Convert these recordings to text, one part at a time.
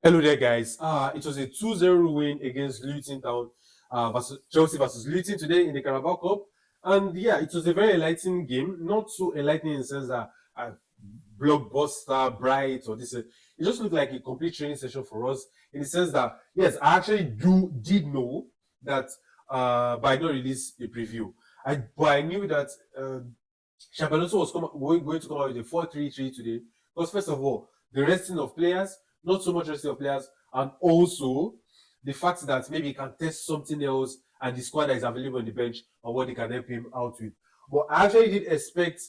Hello there, guys. It was a 2-0 win against Luton Town, versus Chelsea versus Luton today in the Carabao Cup. And yeah, it was a very enlightening game. Not so enlightening in the sense that blockbuster, bright, or this. It just looked like a complete training session for us in the sense that, yes, I actually did know that but I not release a preview. But I knew that Xabi Alonso was going to come out with a 4-3-3 today. Because first of all, the resting of players, not so much resting of players, and also the fact that maybe he can test something else and the squad that is available on the bench and what they can help him out with. But I actually did expect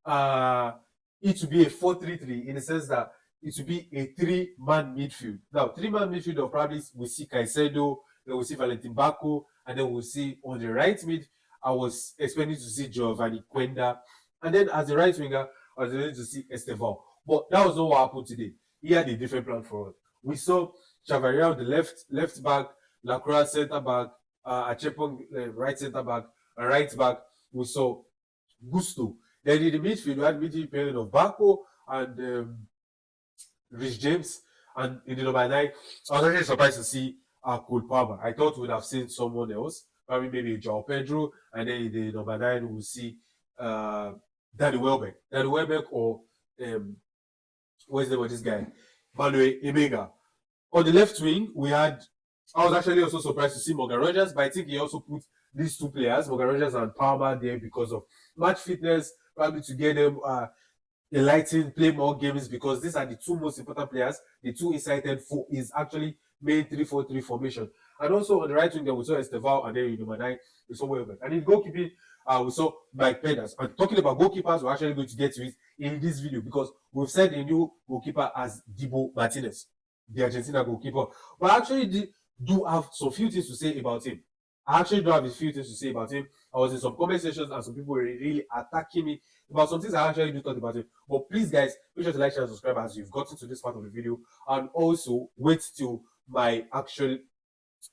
it to be a 4-3-3 in the sense that it would be a three-man midfield. Now, three-man midfield of probably we see Caicedo, then we see Valentin Bako, and then we'll see on the right mid, I was expecting to see Giovanni Quenda. And then as the right winger, I was expecting to see Estevao. But that was not what happened today. He had a different plan for us. We saw Chavaria, the left back, Lacroix centre back, Achepong right centre back, and right back. We saw Gusto. Then in the midfield, we had midfield pairing of Bako and Rich James. And in the number 9, I was actually surprised to see Cole Palmer. I thought we would have seen someone else, probably maybe João Pedro, and then in the number 9, we'll see Danny Welbeck. Danny Welbeck or what's the name of this guy? Manuel Emega. On the left wing, I was actually also surprised to see Morgan Rogers, but I think he also put these two players, Morgan Rogers and Palmer, there because of match fitness, probably to get them enlightened, play more games, because these are the two most important players. The two inside 10 is actually main 3-4-3 formation. And also on the right wing, we saw Estevao, and then in number 9, we saw Welbeck. And in goalkeeping, we saw Mike Penders. And talking about goalkeepers, we're actually going to get to it in this video because we've said a new goalkeeper as Dibu Martinez, the Argentina goalkeeper. But I actually do have some few things to say about him. I actually do have a few things to say about him. I was in some comment sections and some people were really attacking me about some things I actually do thought about him. But please, guys, make sure to like, share, and subscribe as you've gotten to this part of the video. And also wait till my actual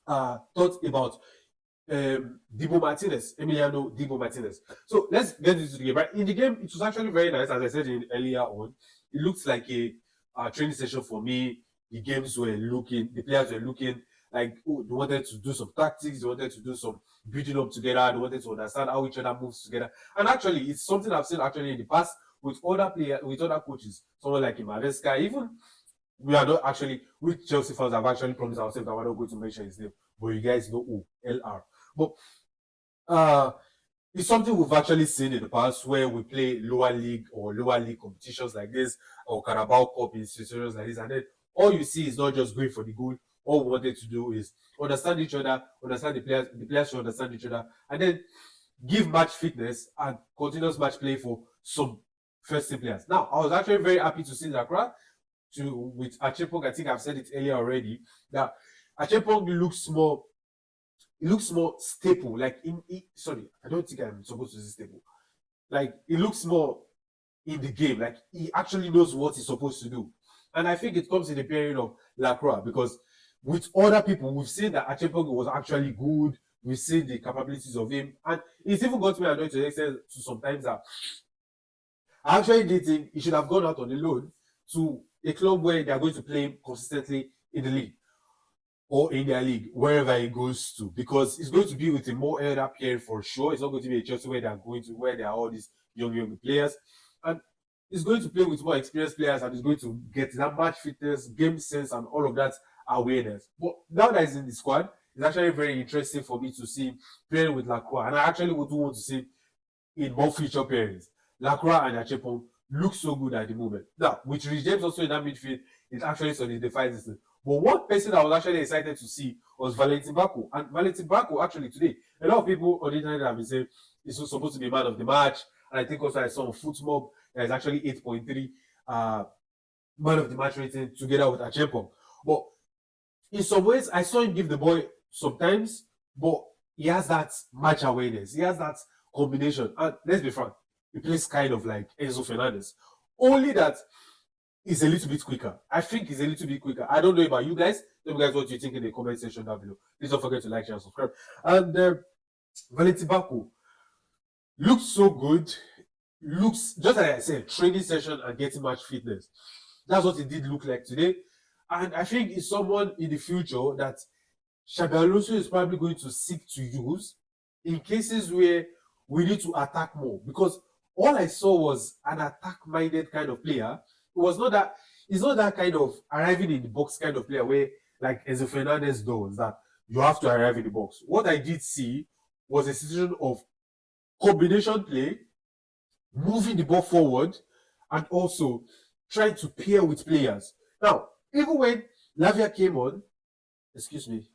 thoughts about Dibu Martinez, Emiliano Dibu Martinez. So let's get into the game. Right? In the game, it was actually very nice, as I said earlier on. It looks like a training session for me. The players were looking like, oh, they wanted to do some tactics, they wanted to do some building up together, they wanted to understand how each other moves together. And actually, it's something I've seen actually in the past with other players, with other coaches, someone like Imaresca, even we are not actually, with Chelsea fans have actually promised ourselves that we're not going to mention his name, but you guys know who, LR. But it's something we've actually seen in the past where we play lower league competitions like this, or Carabao Cup institutions like this, and then all you see is not just going for the goal. All we wanted to do is understand each other, understand the players should understand each other, and then give match fitness and continuous match play for some first team players. Now, I was actually very happy to see Lacroix with Achepong. I think I've said it earlier already, that Achepong looks more stable. Like sorry, I don't think I'm supposed to say stable. Like it looks more in the game. Like he actually knows what he's supposed to do. And I think it comes in the period of Lacroix because with other people, we've seen that Achepong was actually good. We've seen the capabilities of him. And it's even got me annoyed to the extent to sometimes that I actually did think he should have gone out on a loan to a club where they are going to play him consistently in the league or in their league, wherever he goes to, because it's going to be with a more elder player for sure. It's not going to be a Chelsea where there are all these young players. And he's going to play with more experienced players and he's going to get that match fitness, game sense, and all of that awareness. But now that he's in the squad, it's actually very interesting for me to see playing with Lacroix. And I actually would want to see in more future pairings. Lacroix and Achepong look so good at the moment. Now, with Rich James also in that midfield, it actually solidifies this thing. But one person I was actually excited to see was Valentin Bako. And Valentin Bako, actually, today, a lot of people on the internet have been saying he's supposed to be man of the match. And I think also I saw on Footmob that is actually 8.3 man of the match rating together with Achepong. But in some ways, I saw him give the boy sometimes, but he has that match awareness. He has that combination. And let's be frank, he plays kind of like Enzo Fernandez. Only that he's a little bit quicker. I think he's a little bit quicker. I don't know about you guys. Tell me guys what you think in the comment section down below. Please don't forget to like, share, and subscribe. And Valentin Bako looks so good. Looks, just like I said, training session and getting match fitness. That's what it did look like today. And I think it's someone in the future that Xabi Alonso is probably going to seek to use in cases where we need to attack more. Because all I saw was an attack-minded kind of player. It was not that it's not that kind of arriving in the box kind of player where like Enzo Fernandez does that you have to arrive in the box. What I did see was a situation of combination play, moving the ball forward, and also trying to pair with players. Now, even when Lavia came on, excuse me,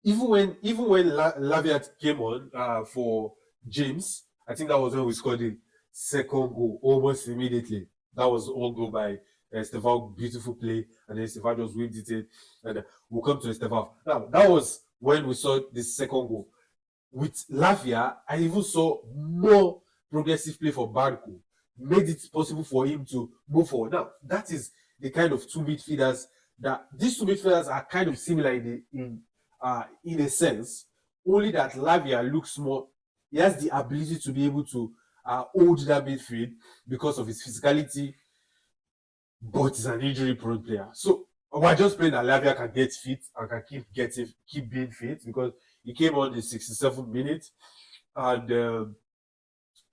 even when Lavia came on for James, I think that was when we scored the second goal almost immediately. That was all goal by Estevao, beautiful play, and then Estevao just whipped it in, and we'll come to Estevao. Now that was when we saw the second goal. With Lavia, I even saw more progressive play for Barco, made it possible for him to move forward. Now that is the kind of two midfielders that these two midfielders are kind of similar in a sense, only that Lavia looks more. He has the ability to be able to hold that midfield because of his physicality, but he's an injury-prone player. So we're just praying that Lavia can get fit and can keep being fit because he came on the 67th minute and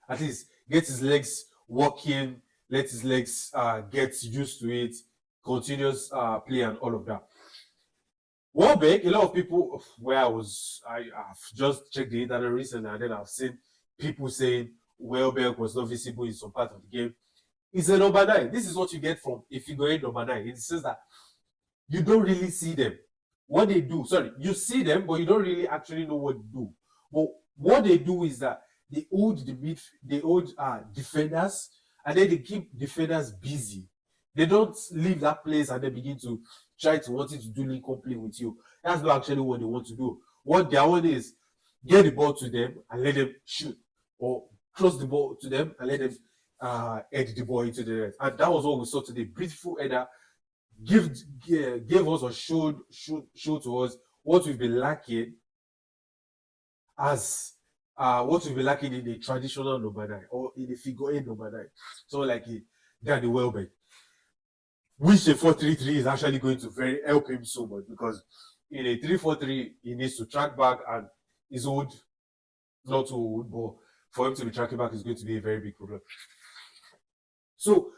at least get his legs working, let his legs get used to it, continuous play and all of that. Welbeck, a lot of people where I've just checked the internet recently and then I've seen people saying Welbeck was not visible in some part of the game. He's a number 9. This is what you get from a figure 8 number 9. It says that you don't really see them. What they do, you see them, but you don't really actually know what to do. But what they do is that they hold defenders, and then they keep defenders busy. They don't leave that place and they begin to try to want it to do link play with you. That's not actually what they want to do. What they want is get the ball to them and let them shoot, or cross the ball to them and let them head the ball into the net. And that was what we saw today. Beautiful header, gave us or showed to us what we've been lacking as what we've been lacking in the traditional number 9 or in the figure 8 number 9. So like Danny Welbeck, which the 4-3-3 is actually going to very help him so much because in a 3-4-3 he needs to track back and he's old, not too old, but for him to be tracking back is going to be a very big problem. So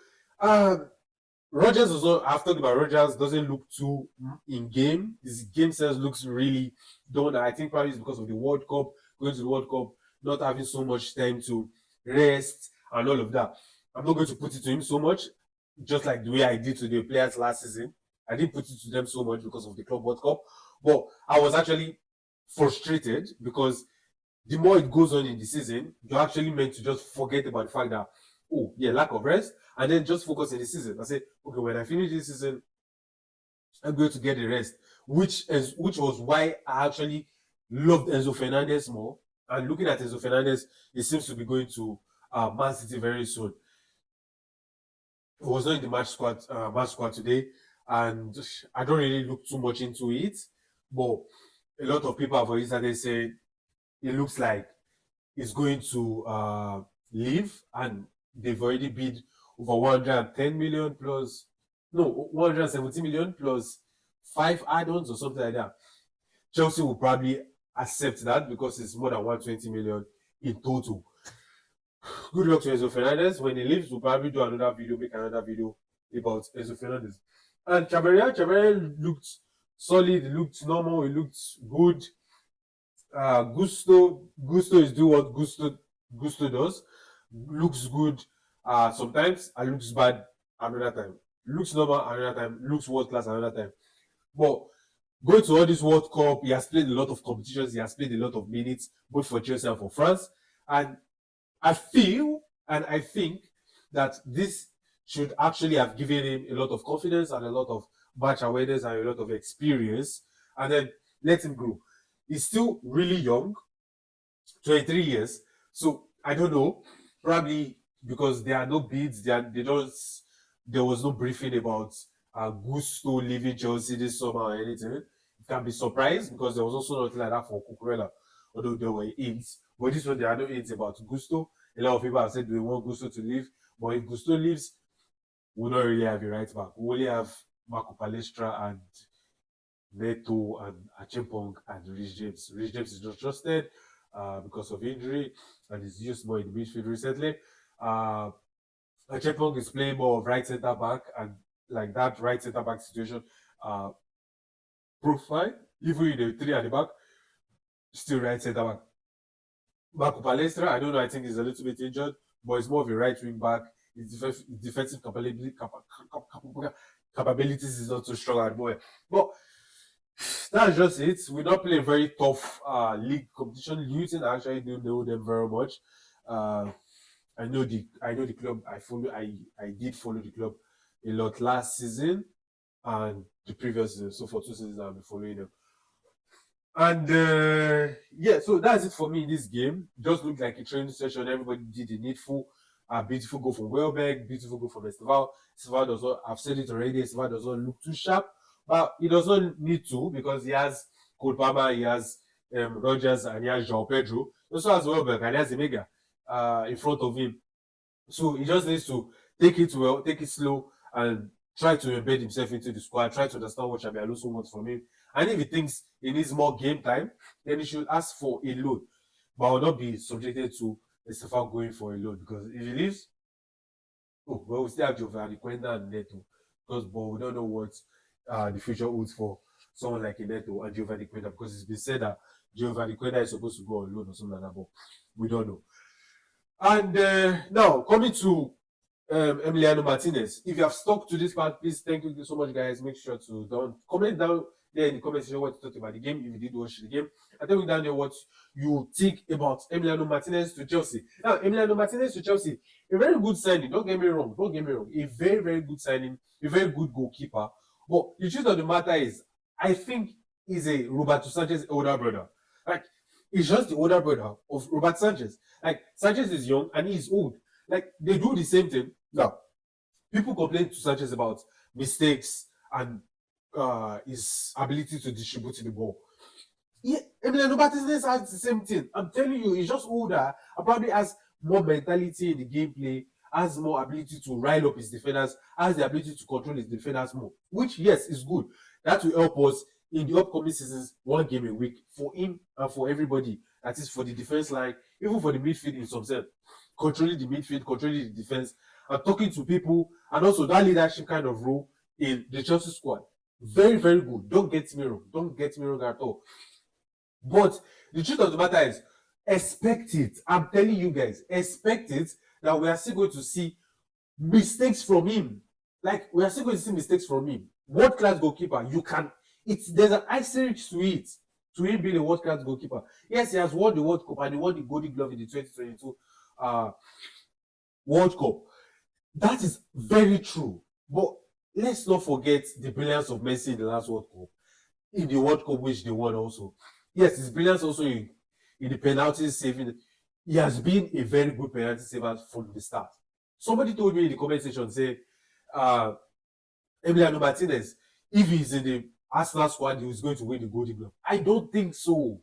Rogers also, I've talked about Rogers, doesn't look too in game. His game sense looks really done. I think probably it's because of the World Cup, going to the World Cup, not having so much time to rest and all of that. I'm not going to put it to him so much, just like the way I did to the players last season. I didn't put it to them so much because of the Club World Cup, but I was actually frustrated because the more it goes on in the season, you're actually meant to just forget about the fact that, oh, yeah, lack of rest, and then just focus in the season. I say, okay, when I finish this season, I'm going to get the rest, which was why I actually loved Enzo Fernandez more. And looking at Enzo Fernandez, he seems to be going to Man City very soon. He was not in the match squad today, and I don't really look too much into it. But a lot of people have already started saying it looks like he's going to leave, and they've already bid over 110 million plus, no, 170 million plus 5 add-ons or something like that. Chelsea will probably accept that because it's more than 120 million in total. Good luck to Enzo Fernandez. When he leaves, we'll probably do another video, make another video about Enzo Fernandez. And Chavarria looked solid, he looked normal, he looked good. Gusto is doing what Gusto does. Looks good sometimes and looks bad another time. Looks normal another time, looks world class another time. But going to all this World Cup, he has played a lot of competitions, he has played a lot of minutes, both for Chelsea and for France. And I feel and I think that this should actually have given him a lot of confidence and a lot of match awareness and a lot of experience, and then let him grow. He's still really young, 23 years. So I don't know, probably because there are no bids, there was no briefing about Gusto leaving Chelsea this summer or anything. You can be surprised because there was also nothing like that for Cucurella, although there were hints. But this one, there are no hints about Gusto. A lot of people have said they want Gusto to leave, but if Gusto leaves, we'll not really have a right back. We only have Marco Palestra and Neto and Achempong and Rich James. Rich James is not trusted because of injury and is used more in the midfield recently. Achempong is playing more of right centre back, and like that right centre back situation profile, even in the three at the back, still right centre back. Marco Palestra, I don't know, I think he's a little bit injured, but he's more of a right wing back. His defensive capabilities is not so strong anymore. But that's just it. We don't play a very tough league competition. Luton, I actually don't know them very much. I know the club. I did follow the club a lot last season and the previous season. So for 2 seasons I've been following them. And yeah, so that's it for me in this game. Just looked like a training session. Everybody did the needful. Beautiful goal from Welbeck, beautiful goal from Esteval. Esteval does not, I've said it already, Esteval does not look too sharp, but he does not need to because he has Cole Palmer, he has Rogers, and he has João Pedro. He also has Welbeck and he has Emega in front of him. So he just needs to take it well, take it slow, and try to embed himself into the squad, try to understand what Xabi Alonso wants from him. And if he thinks he needs more game time, then he should ask for a loan. But I will not be subjected to Estefan going for a loan because if he leaves, we still have Giovanni Quenda and Neto. But we don't know what the future holds for someone like Neto and Giovanni Quenda because it's been said that Giovanni Quenda is supposed to go on loan or something like that, but we don't know. And now, coming to Emiliano Martinez. If you have stuck to this part, please thank you so much, guys. Make sure to comment down there in the comment section what you thought about the game, if you did watch the game. And tell me down there what you think about Emiliano Martinez to Chelsea. Now, Emiliano Martinez to Chelsea, a very good signing. Don't get me wrong. A very, very good signing. A very good goalkeeper. But the truth of the matter is, I think he's a Roberto Sanchez older brother. Like, he's just the older brother of Robert Sanchez. Like, Sanchez is young and he's old. Like, they do the same thing. Now, people complain to Sanchez about mistakes and his ability to distribute the ball. Yeah, Emiliano Martinez has the same thing. I'm telling you, he's just older and probably has more mentality in the gameplay, has more ability to rile up his defenders, has the ability to control his defenders more, which, yes, is good. That will help us in the upcoming seasons, 1 game a week, for him and for everybody. That is for the defense line, even for the midfield in some sense. Controlling the midfield, controlling the defense, and talking to people, and also that leadership kind of role in the Chelsea squad. Very, very good. Don't get me wrong at all. But the truth of the matter is, expect it. I'm telling you guys, expect it that we are still going to see mistakes from him. Like, we are still going to see mistakes from him. World-class goalkeeper, there's an asterisk to it, to him being a world-class goalkeeper. Yes, he has won the World Cup and he won the Golden Glove in the 2022 World Cup. That is very true. But let's not forget the brilliance of Messi in the last World Cup. In the World Cup, which they won also. Yes, his brilliance also in the penalty saving. He has been a very good penalty saver from the start. Somebody told me in the comment section, say, Emiliano Martinez, if he's in the Arsenal squad, he was going to win the Golden Glove. I don't think so.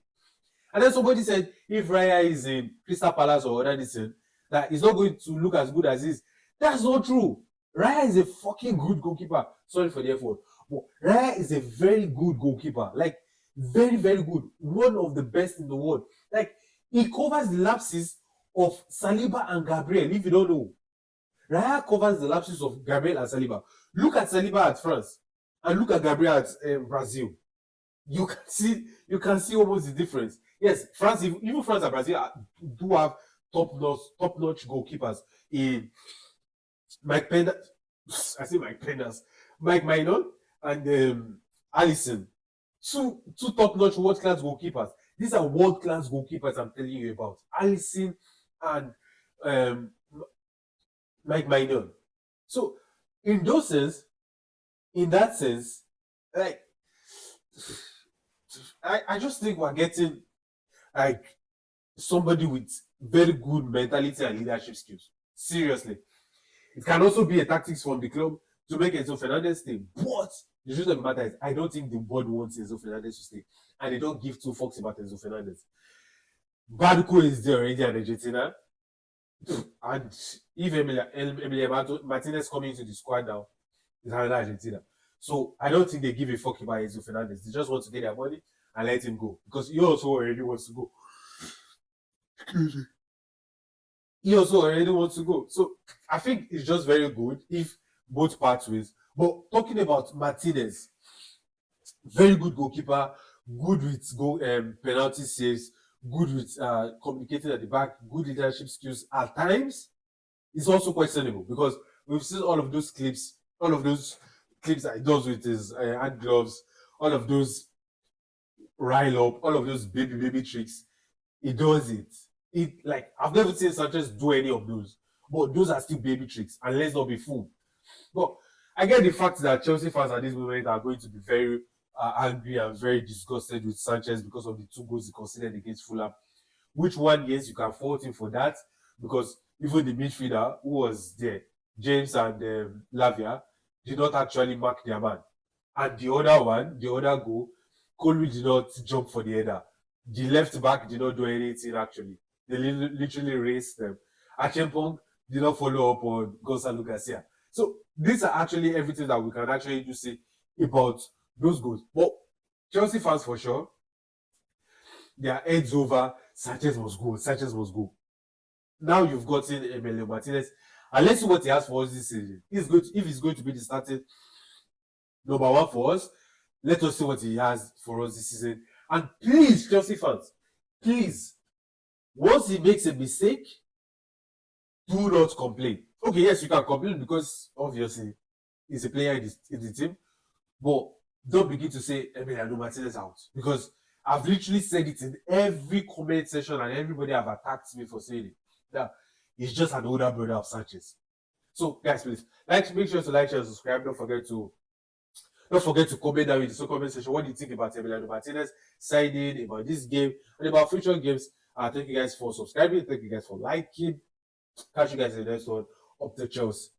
And then somebody said, if Raya is in Crystal Palace or anything, that he's not going to look as good as he is. That's not true. Raya is a fucking good goalkeeper. Sorry for the effort. But Raya is a very good goalkeeper. Like, very, very good. One of the best in the world. Like, he covers the lapses of Saliba and Gabriel, if you don't know. Raya covers the lapses of Gabriel and Saliba. Look at Saliba at France and look at Gabriel at Brazil. You can see almost the difference. Yes, even France and Brazil do have top-notch goalkeepers in Mike Maignan and Alisson. Two top-notch world-class goalkeepers. These are world-class goalkeepers I'm telling you about. Alisson and Mike Maignan. So, in that sense, like, I just think we're getting like somebody with very good mentality and leadership skills. Seriously. It can also be a tactics from the club to make Enzo Fernandez stay. But the truth of the matter is, I don't think the board wants Enzo Fernandez to stay. And they don't give 2 fucks about Enzo Fernandez. Barco is there already in Argentina. And if Emiliano Martinez coming into the squad now, it's another Argentina. So I don't think they give a fuck about Enzo Fernandez. They just want to get their money and let him go because he also already wants to go. He also already wants to go. So I think it's just very good if both pathways. But talking about Martinez, very good goalkeeper, good with penalty saves, good with communicating at the back, good leadership skills. At times, it's also questionable because we've seen all of those clips, that he does with his hand gloves, all of those rile up, all of those baby tricks. He does it. Like I've never seen Sanchez do any of those, but those are still baby tricks, and let's not be fooled. But I get the fact that Chelsea fans at this moment are going to be very angry and very disgusted with Sanchez because of the 2 goals he conceded against Fulham. Which one, yes, you can fault him for that because even the midfielder who was there, James and Lavia, did not actually mark their man. And the other one, the other goal, Colby did not jump for the header. The left back did not do anything actually. They literally raced them. Achempong did not follow up on Gonzalo Garcia. So these are actually everything that we can actually do say about those goals. But Chelsea fans for sure, their heads over. Sanchez must go. Sanchez must go. Now you've gotten Emilio Martinez, and let's see what he has for us this season. If he's going to be the starting number one for us, let us see what he has for us this season. And please, Chelsea fans, please, once he makes a mistake, do not complain. Okay, yes, you can complain because obviously he's a player in the team, but don't begin to say Emiliano Martinez out because I've literally said it in every comment section and everybody have attacked me for saying it. That he's just an older brother of Sanchez. So guys, please make sure to like, share, and subscribe. Don't forget to comment down in the comment section what do you think about Emiliano Martinez signing, about this game, and about future games. Thank you guys for subscribing. Thank you guys for liking. Catch you guys in the next one. Up to Chelsea.